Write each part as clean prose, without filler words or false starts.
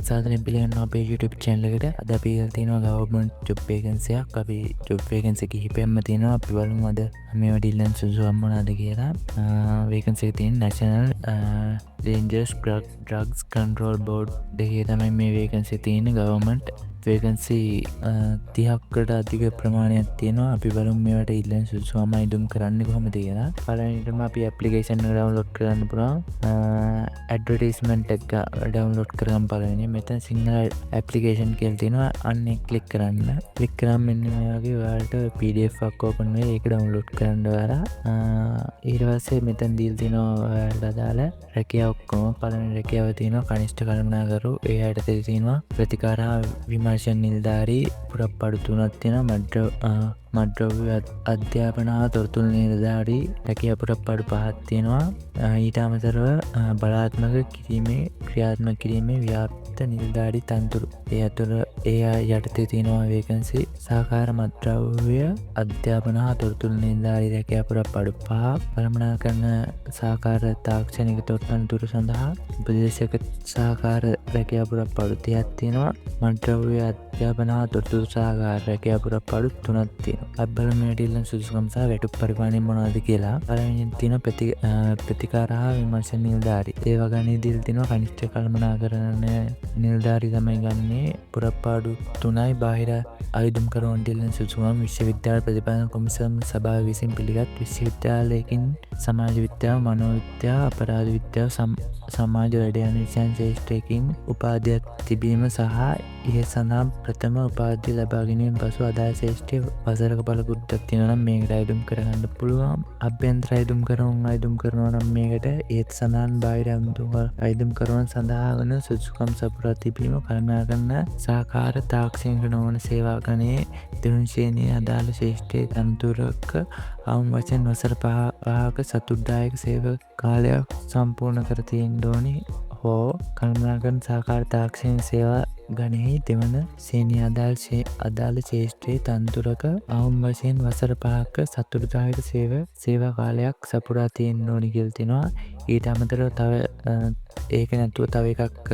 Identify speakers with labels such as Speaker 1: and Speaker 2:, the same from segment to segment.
Speaker 1: සාධන පිළිගන්න අපේ YouTube channel එකට. අද අපි තියෙනවා government job vacancy එකක්. අපි job vacancy කිහිපයක්ම තියෙනවා. අපි බලමු අද මේවට ඉල්ලන සුදුසුකම් මොනවාද කියලා. vacancy එක තියෙන National Dangerous Drugs Control Board දෙකේ තමයි මේ vacancy තියෙන. government vacancy 30කට අධික ප්‍රමාණයක් තියෙනවා. අපි බලමු මේවට ඉල්ලන සුදුසුකම් ඉදුම් කරන්නේ කොහොමද කියලා. පළවෙනිටම අපි application එක download කරන්න පුළුවන්. advertisement එක download කරගන්න පළවෙනි මෙතන සිංහල application කියලා තියෙනවා. අන්නේ click කරන්න. click කරාම මෙන්න මේ වගේ ඔයාලට PDF එකක් open වෙයි. ඒක download කරන්න ඔයාලා. ඊට පස්සේ මෙතන දීලා තියෙනවා ඔයාලට අදාළ රැකියාව ඔක්කොම. පළවෙනි රැකියාව තියෙනවා කනිෂ්ඨ කළමනාකරු. ඒ අයට තියෙනවා ප්‍රතිකාර විමර්ශන නිලධාරී පුරප්පඩු 3ක් තියෙනවා. මද්‍රව්‍ය අධ්‍යාපන හා තොරතුරු නිලධාරී රැකියා පුරප්පඩු 5ක් තියෙනවා. ඊට අමතරව බලාත්මක කිරීමේ ක්‍රියාත්මක කිරීමේ ව්‍යාප්ත නිලධාරී තනතුරු ඒ යටතේ තියෙනවා vacancy. සහකාර මද්‍රව්‍ය අධ්‍යාපන හා තොරතුරු නිලධාරී රැකියා පුරප්පඩු 5ක්. කළමනාකරන සහකාර තාක්ෂණික තොරතුරු සඳහා උපදේශක සහකාර රැකියා පුරප්පඩු 30ක් තියෙනවා. මද්‍රව්‍ය අධ්‍යාපන හා තොරතුරු සහකාර රැකියා පුරප්පඩු 3ක් තියෙනවා. අබ්බල මේටිල්ලන් සුදුසුකම් සහ වැටුප් පරිමාණය මොනවද කියලා. පළවෙනියෙන් තියෙන ප්‍රතිකාර හා විමර්ශන නිලධාරී. ඒ වගේම දීලා තිනවා කනිෂ්ඨ කළමනාකරණ නිලධාරී තමයි ගන්නේ. පුරප්පාඩු 3යි බාහිර ආයුධම් කරන දීලා සුදුසුකම් විශ්වවිද්‍යාල ප්‍රතිපාදන කොමිසම සභාව විසින් පිළිගත් විශ්වවිද්‍යාලයකින් සමාජ විද්‍යාව, මනෝවිද්‍යාව, අපරාධ විද්‍යාව, සමාජ වැඩ යන විෂයන් ශ්‍රේෂ්ඨයකින් උපාධියක් තිබීම සහ ඒ සඳහා ප්‍රථම උපාධිය ලබා ගැනීමෙන් පසු අදාළ ශ්‍රේෂ්ඨ වසරක පළපුරුද්දක් තියෙනවා නම් මේකට අයදුම් කරගන්න පුළුවන්. අභ්‍යන්තර අයදුම් කරනවා නම් මේකට ඒත් සඳහන් බාහිර අයදුම් කරන සඳහා වන සුදුසුකම් සපුරා තිබීම, කළමනාකරන සහකාර තාක්ෂණික නොවන සේවා ගණයේ දෙවන ශ්‍රේණියේ අදාළ ශ්‍රේෂ්ඨ තනතුරක අවම වශයෙන් වසර 5ක සතුටුදායක සේවා කාලයක් සම්පූර්ණ කර තියෙන්න ඕනි. හෝ කළමනාකරන සහකාර තාක්ෂණික සේවා ගණයේ දෙවන ශ්‍රේණිය අදාළ ශ්‍රේෂ්ඨ තනතුරක අවම වශයෙන් වසර 5ක සතුටුදායක සේවා කාලයක් සපුරා තියෙන්න ඕනි කියලා තියෙනවා. ඊට අමතරව තව ඒක නැතුව තව එකක්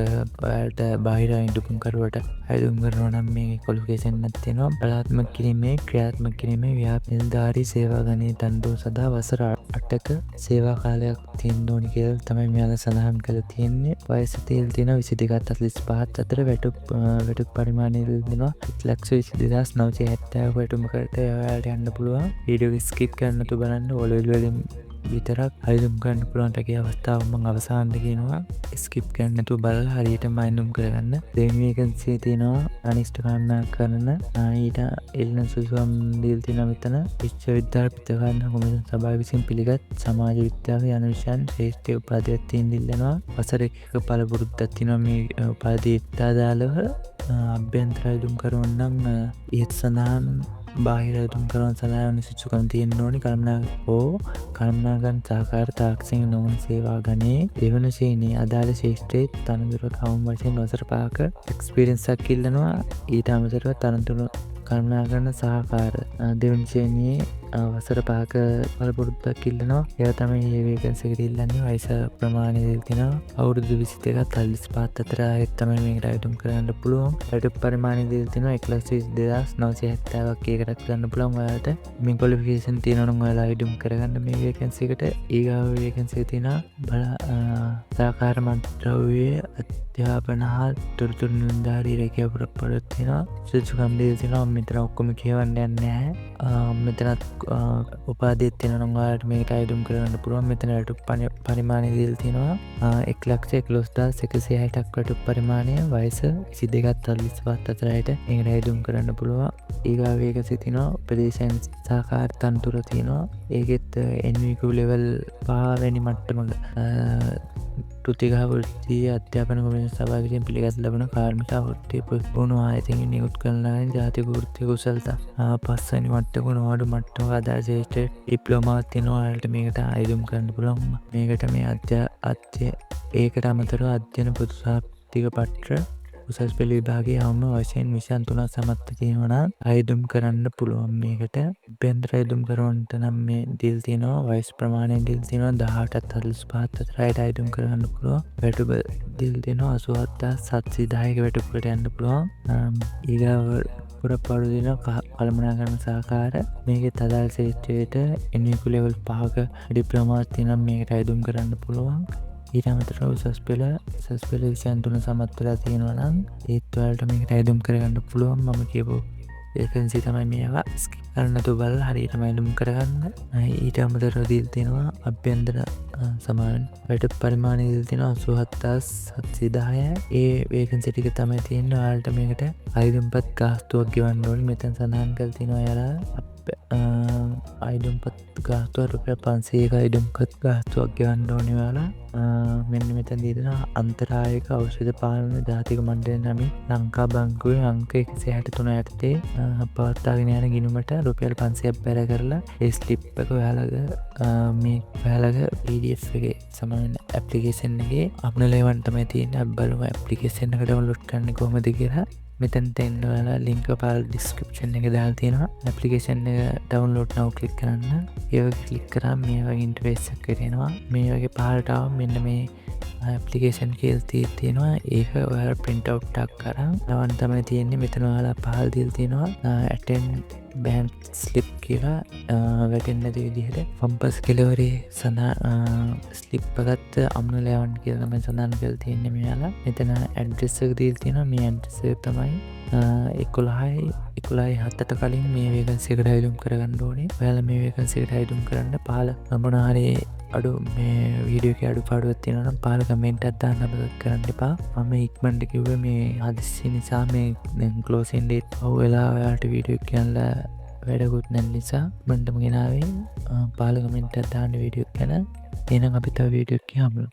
Speaker 1: ඔයාලට බාහිර අයදුම් කරුවට අයදුම් කරනවා නම් මේ ක්වොලිෆිකේෂන් එකක් තියෙනවා. බලාත්මක කිරීමේ ක්‍රියාත්මක කිරීමේ ව්‍යාප්ත නිලධාරී සේවා ගණයේ තනතුර සඳහා වසර 8ක සේවා කාලයක් තියෙන්න ඕනි කියලා තමයි මෙයාලා සඳහන් කරලා තියෙන්නේ. වයස තියෙනවා 22ත් 45ත් අතර. වැටුප් පරිමාණය දෙනවා 1,22,970 වැටුමකට ඔයාලට යන්න පුළුවන්. වීඩියෝ එක ස්කිප් කරන්න තු බලන්න. ඕලෙවල් වලින් විතරක් අයදුම් කරන්න පුළුවන් රැකියා අවස්ථාව මම අවසානට කියනවා. ස්කිප් කරන්න නැතුව බලලා හරියටම අයදුම් කරගන්න. දෙවෙනි vacancy තියෙනවා කනිෂ්ඨ කළමනාකරණ. ඊට එල්ලන සුදුසුකම් දීලා තියෙනවා මෙතන. විශ්වවිද්‍යාල ප්‍රතිපාදන කොමිසම සභාව විසින් පිළිගත් සමාජ විද්‍යාව යන විෂයන් ශ්‍රේෂ්ඨ උපාධියක් තියෙන ඉල්ලනවා. වසර 1ක පළපුරුද්දක් තියෙනවා මේ උපාධියට අදාළව. අභ්‍යන්තර අයදුම් කරනවා නම් ඊට සඳහන් බාහිර අයදුම් කරන සඳහා වන සුදුසුකම් තියෙන්න ඕනි. කළමනාකරන සහකාර තාක්ෂණික නොවන සේවා ගණයේ දෙවන ශ්‍රේණියේ අදාළ ශ්‍රේෂ්ඨ තනතුරක අවම වශයෙන් වසර 5ක එක්ස්පීරියන්ස් එකක් ඉල්ලනවා. ඊට අමතරව තනතුරු කළමනාකරන සහකාර දෙවන ශ්‍රේණියේ වසර 5ක පළපුරුද්දක් ඉල්ලනවා. ඒවා තමයි මේ vacancy එකට ඉල්ලන්නේ. වයස ප්‍රමාණය දීලා තිනවා අවුරුදු 22ත් 45ත් අතර අයත් තමයි මේකට අයදුම් කරන්න පුළුවන්. වැටුප් පරිමාණය දීලා තිනවා 1,22,970ක් ඒකට ගන්න පුළුවන්. ඔයාලට මේ ක්වොලිෆිකේෂන් තියෙනවා නම් ඔයාලා අයදුම් කරගන්න මේ vacancy එකට. ඊගාව vacancy එක තියෙනවා සහකාර මද්‍රව්‍ය අධ්‍යාපන හා තොරතුරු නිලධාරී රැකියා පුරප්පඩු තියෙනවා. සුදුසුකම් දීලා තිනවා. මෙතන ඔක්කොම කියවන්න යන්නේ නැහැ. මෙතනත් උපාධියක් තියෙනවා නම් ඔයාලට මේක අයදුම් කරගන්න පුළුවන්. මෙතන වැටුප් පරිමාණය දීලා තියෙනවා 1,11,160ක් වැටුප් පරිමාණය. වයස 22ත් 45ත් අතර අයට මේකට අයදුම් කරන්න පුළුවන්. ඊගා vacancy තියෙනවා උපදේශන සහකාර තනතුර තියෙනවා. ඒකෙත් NVQ level 5 වැනි මට්ටමක තුතිගහ වෘත්තීය අධ්‍යාපන කොමිසම සභාව විසින් පිළිගත් ලබන කාර්මික වෘත්තීය පුහුණු ආයතනයෙන් නිකුත් කරන ජාතික වෘත්තීය කුසලතා 5 වෙනි මට්ටමක නොඅඩු මට්ටමක අදාළ ශ්‍රේෂ්ඨ ඩිප්ලෝමාවක් තියෙනවා. ඔයාලට මේකට ආයුම් කරන්න පුළුවන්. මේකට මේ ඒකට අමතරව අධ්‍යයන පොදු සාහිත්‍යික පත්‍ර උසස් පෙළ විභාගයේ අවම වශයෙන් විෂයන් 3ක් සමත්ව තියෙනවා නම් අයදුම් කරන්න පුළුවන් මේකට. අභ්‍යන්තර අයදුම් කරවන්නට නම් මේ ඩීල් තියෙනවා. වයස් ප්‍රමාණය ඩීල් තියෙනවා 18ත් 45ත් අතර අයට අයදුම් කරන්න පුළුවන්. වැටුප ඩීල් තියෙනවා 87,710ක වැටුපකට යන්න පුළුවන්. ඊගාව පුරප්පාඩු දෙනවා කළමනාකරන සහකාර. මේකෙත් අදාළ ක්ෂේත්‍රයට NVQ ලෙවල් 5ක ඩිප්ලෝමාවක් තියෙනවා මේකට අයදුම් කරන්න පුළුවන්. ඊට අමතරව උසස් පෙළ විෂයන් 3 සමත් වෙලා තියෙනවා නම් ඒත් ඔයාලට මේකට අයදුම් කරගන්න පුළුවන්. මම කියපු ඒකන්සි තමයි මේවා ස්කිප් කරන්න නැතුව බලලා හරියටම අයදුම් කරගන්න. ඊට අමතරව දීල් තියෙනවා අභ්‍යන්තර සමාන වැටුප් පරිමාණය දීල් තියෙනවා 87,710. ඒ වේකන්සි ටික තමයි තියෙන්නේ. ඔයාලට මේකට අයදුම්පත් ගාස්තුවක් ගෙවන්න ඕනේ. මෙතන සඳහන් කරලා තියෙනවා යාලා අයදුම්පත් ගාස්තුව රුපියල් 500ක අයදුම්පත් ගාස්තුවක් ගෙවන්න ඕනේ ඔයාලා. මෙන්න මෙතන දීලා අන්තරායක ඖෂධ පාලන ජාතික මණ්ඩලය නමින් ලංකා බැංකුවේ අංක 163 යටතේ පවත්වාගෙන යන ගිණුමට රුපියල් 500ක් බැර කරලා ඒ ස්ලිප් එක ඔයාලගේ PDF එකේ සමාන ඇප්ලිකේෂන් එකේ අප්ලෝඩ් කරන්න තමයි තියෙන්නේ. අපි බලමු ඇප්ලිකේෂන් එක ඩවුන්ලෝඩ් කරන්න කොහොමද කියලා. මෙතනට එන්න ඔයාලා ලින්ක් එක පාල ඩිස්ක්‍රිප්ෂන් එකේ දාලා තියෙනවා. ඇප්ලිකේෂන් එක ඩවුන්ලෝඩ් now ක්ලික් කරන්න. ඒක ක්ලික් කරාම මේ වගේ ඉන්ටර්ෆේස් එකක් එනවා. මේ වගේ පහළට ආවම මෙන්න මේ ඇප්ලිකේෂන් කියලා තියෙනවා. ඒක ඔයාලා print out එකක් අරන් නවන් තමයි තියෙන්නේ. මෙතන ඔයාලා පහළ දීලා තියෙනවා attend bank slip කියලා වැටෙන්නේ නැති විදිහට පම්පස් කෙලවරේ ස්ලිප් එකත් අම්නලා යවන්න කියලා තමයි සඳහන් කරලා තියෙන්නේ මෙයාලා. මෙතන ඇඩ්‍රස් එක දීලා තියෙනවා. මේ ඇඩ්‍රස් එක තමයි 11/7ට කලින් මේ වේකන්සි එකට අයදුම් කරගන්න ඕනේ. ඔයාලා මේ වේකන්සි එකට අයදුම් කරන්න පහළ මොනවා හරි අඩු මේ වීඩියෝ එකේ අඩුපාඩුවක් තියෙනවා නම් පහළ කමෙන්ට් එකක් දාන්න අමතක කරන්න එපා. මම ඉක්මනට කිව්වේ මේ හදිස්සි නිසා මේ දැන් ක්ලෝසින් ඩේට් අවු වෙලා ඔයාලට වීඩියෝ එක කියන්න වැඩකුත් නැති නිසා මන්ටම ගෙනාවේ පහළ කමෙන්ට් එකක් දාන්න වීඩියෝ එක ගැන. එහෙනම් අපි තව වීඩියෝ එකක් හම්බෙමු.